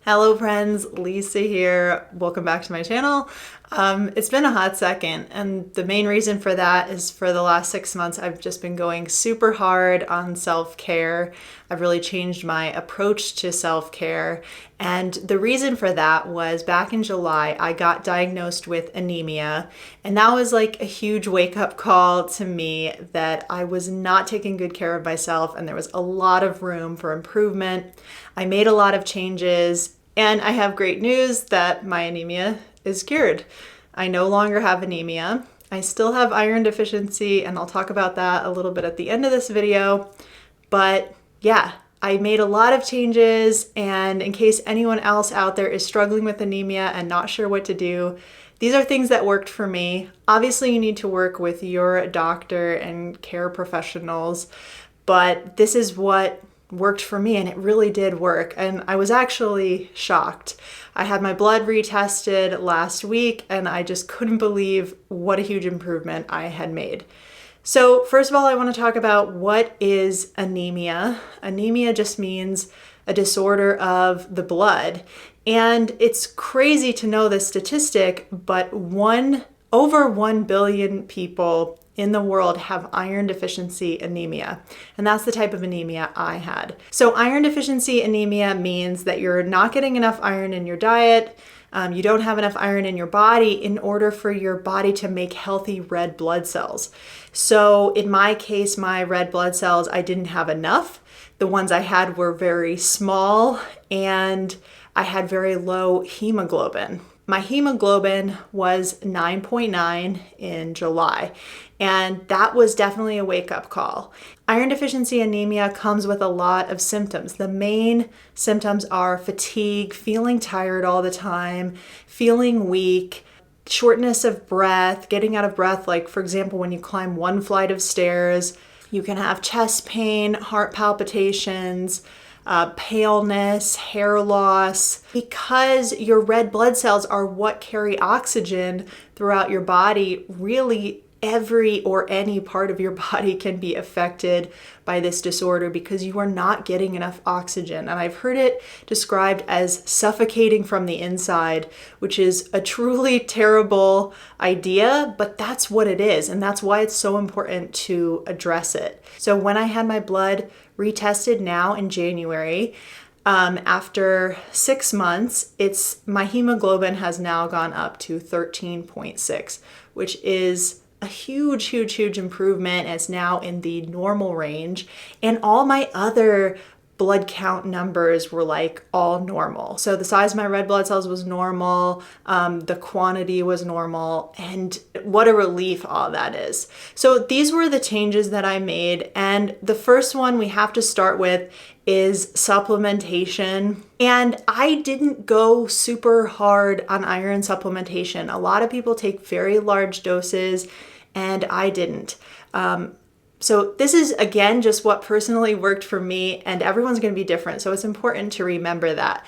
Hello friends, Lisa here. Welcome back to my channel. It's been a hot second, and the main reason for that is for the last 6 months I've just been going super hard on self-care. I've really changed my approach to self-care, and the reason for that was back in July I got diagnosed with anemia, and that was like a huge wake-up call to me that I was not taking good care of myself and there was a lot of room for improvement. I made a lot of changes, and I have great news that my anemia is cured. I no longer have anemia. I still have iron deficiency, and I'll talk about that a little bit at the end of this video. But yeah, I made a lot of changes, and in case anyone else out there is struggling with anemia and not sure what to do, these are things that worked for me. Obviously, you need to work with your doctor and care professionals, but this is what worked for me, and it really did work. And I was actually shocked. I had my blood retested last week, and I just couldn't believe what a huge improvement I had made. So first of all, I want to talk about what is anemia. Anemia just means a disorder of the blood. And it's crazy to know this statistic, but over 1 billion people in the world have iron deficiency anemia. And that's the type of anemia I had. So iron deficiency anemia means that you're not getting enough iron in your diet. You don't have enough iron in your body in order for your body to make healthy red blood cells. So in my case, my red blood cells, I didn't have enough. The ones I had were very small, and I had very low hemoglobin. My hemoglobin was 9.9 in July, and that was definitely a wake-up call. Iron deficiency anemia comes with a lot of symptoms. The main symptoms are fatigue, feeling tired all the time, feeling weak, shortness of breath, getting out of breath, like for example, when you climb one flight of stairs. You can have chest pain, heart palpitations, paleness, hair loss. Because your red blood cells are what carry oxygen throughout your body, really every or any part of your body can be affected by this disorder because you are not getting enough oxygen. And I've heard it described as suffocating from the inside, which is a truly terrible idea, but that's what it is. And that's why it's so important to address it. So when I had my blood retested now in January, after 6 months, my hemoglobin has now gone up to 13.6, which is a huge improvement. It's now in the normal range, and all my other blood count numbers were like all normal. So the size of my red blood cells was normal, the quantity was normal, and what a relief all that is. So these were the changes that I made, and the first one we have to start with is supplementation. And I didn't go super hard on iron supplementation. A lot of people take very large doses, and I didn't. So this is, again, just what personally worked for me, and everyone's going to be different. So it's important to remember that.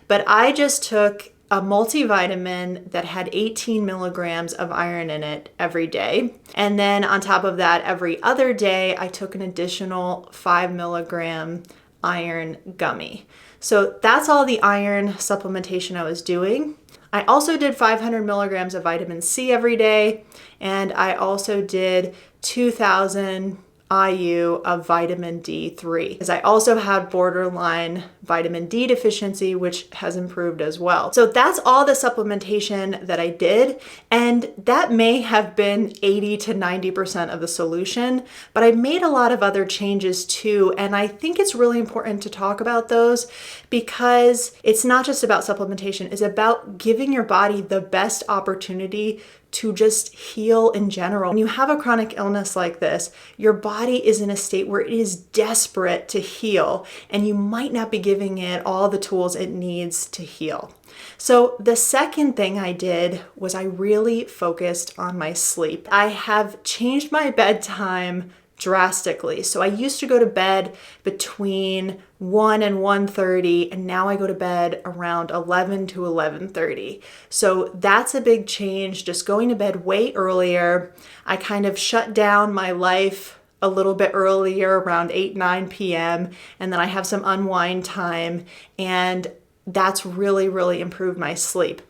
But I just took a multivitamin that had 18 milligrams of iron in it every day. And then on top of that, every other day, I took an additional 5 milligram iron gummy. So that's all the iron supplementation I was doing. I also did 500 milligrams of vitamin C every day, and I also did 2,000 IU of vitamin D3, because I also had borderline vitamin D deficiency, which has improved as well. So that's all the supplementation that I did, and that may have been 80 to 90% of the solution, but I made a lot of other changes too, and I think it's really important to talk about those because it's not just about supplementation, it's about giving your body the best opportunity to just heal in general. When you have a chronic illness like this, your body is in a state where it is desperate to heal, and you might not be giving it all the tools it needs to heal. So the second thing I did was I really focused on my sleep. I have changed my bedtime drastically. So I used to go to bed between 1 and 1:30, and now I go to bed around 11 to 11:30. So that's a big change, just going to bed way earlier. I kind of shut down my life a little bit earlier, around 8, 9 p.m., and then I have some unwind time. And that's really, really improved my sleep.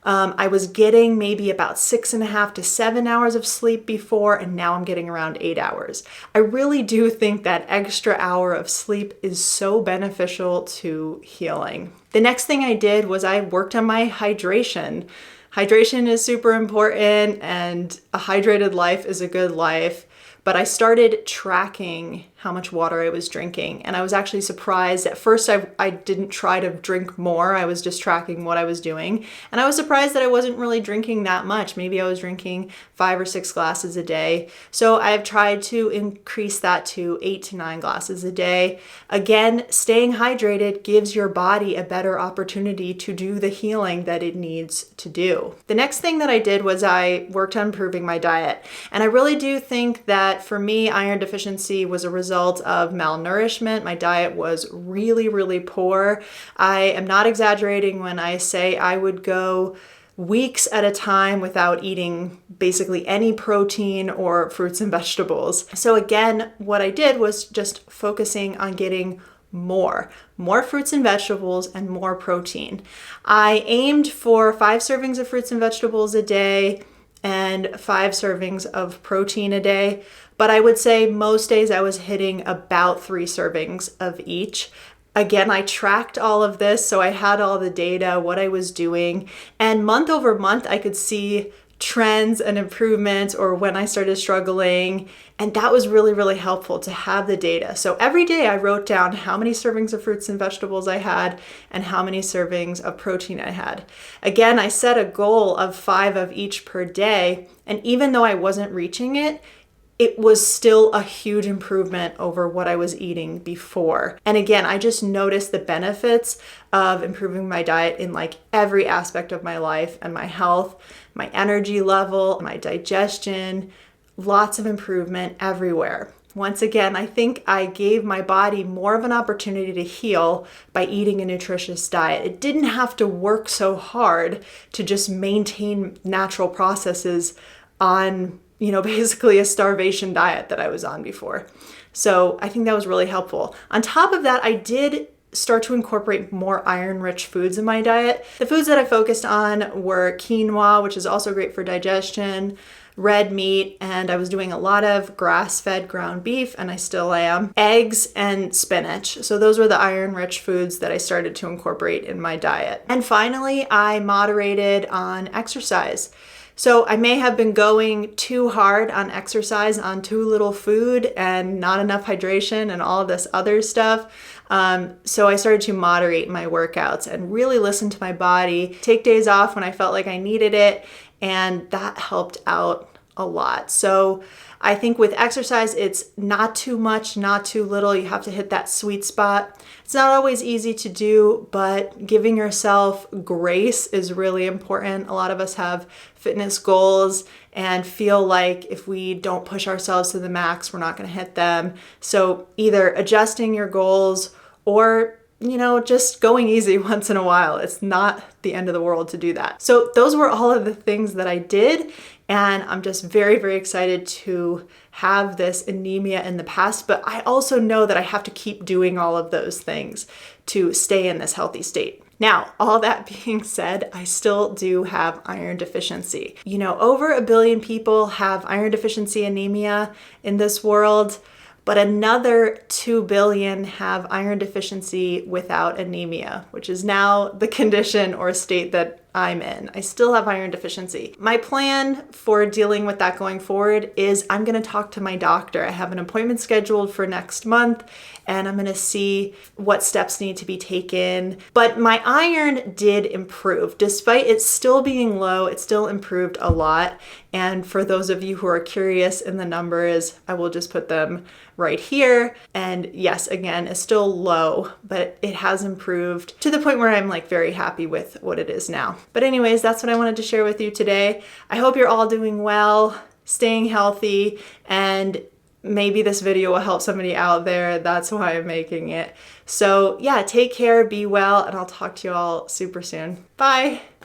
I was getting maybe about 6.5 to 7 hours of sleep before, and now I'm getting around 8 hours. I really do think that extra hour of sleep is so beneficial to healing. The next thing I did was I worked on my hydration. Hydration is super important, and a hydrated life is a good life. But I started tracking how much water I was drinking. And I was actually surprised. At first, I didn't try to drink more. I was just tracking what I was doing. And I was surprised that I wasn't really drinking that much. Maybe I was drinking 5 or 6 glasses a day. So I've tried to increase that to 8 to 9 glasses a day. Again, staying hydrated gives your body a better opportunity to do the healing that it needs to do. The next thing that I did was I worked on improving my diet. And I really do think that for me, iron deficiency was a result of malnourishment. My diet was really, really poor. I am not exaggerating when I say I would go weeks at a time without eating basically any protein or fruits and vegetables. So again, what I did was just focusing on getting more fruits and vegetables and more protein. I aimed for 5 servings of fruits and vegetables a day and 5 servings of protein a day. But I would say most days I was hitting about 3 servings of each. Again, I tracked all of this, so I had all the data, what I was doing, and month over month I could see trends and improvements or when I started struggling, and that was really, really helpful to have the data. So every day I wrote down how many servings of fruits and vegetables I had and how many servings of protein I had. Again, I set a goal of 5 of each per day, and even though I wasn't reaching it, it was still a huge improvement over what I was eating before. And again, I just noticed the benefits of improving my diet in like every aspect of my life and my health, my energy level, my digestion, lots of improvement everywhere. Once again, I think I gave my body more of an opportunity to heal by eating a nutritious diet. It didn't have to work so hard to just maintain natural processes on basically a starvation diet that I was on before. So I think that was really helpful. On top of that, I did start to incorporate more iron-rich foods in my diet. The foods that I focused on were quinoa, which is also great for digestion, red meat, and I was doing a lot of grass-fed ground beef, and I still am, eggs, and spinach. So those were the iron-rich foods that I started to incorporate in my diet. And finally, I moderated on exercise. So I may have been going too hard on exercise, on too little food and not enough hydration and all of this other stuff. So I started to moderate my workouts and really listen to my body, take days off when I felt like I needed it, and that helped out a lot. So I think with exercise, it's not too much, not too little. You have to hit that sweet spot. It's not always easy to do, but giving yourself grace is really important. A lot of us have fitness goals and feel like if we don't push ourselves to the max, we're not going to hit them. So either adjusting your goals or just going easy once in a while. It's not the end of the world to do that. So those were all of the things that I did. And I'm just very, very excited to have this anemia in the past. But I also know that I have to keep doing all of those things to stay in this healthy state. Now, all that being said, I still do have iron deficiency. Over 1 billion people have iron deficiency anemia in this world. But another 2 billion have iron deficiency without anemia, which is now the condition or state that I'm in. I still have iron deficiency. My plan for dealing with that going forward is I'm going to talk to my doctor. I have an appointment scheduled for next month, and I'm going to see what steps need to be taken. But my iron did improve. Despite it still being low, it still improved a lot. And for those of you who are curious in the numbers, I will just put them right here. And yes, again, it's still low, but it has improved to the point where I'm very happy with what it is now. But anyways, that's what I wanted to share with you today. I hope you're all doing well, staying healthy, and maybe this video will help somebody out there. That's why I'm making it. So yeah, take care, be well, and I'll talk to you all super soon. Bye.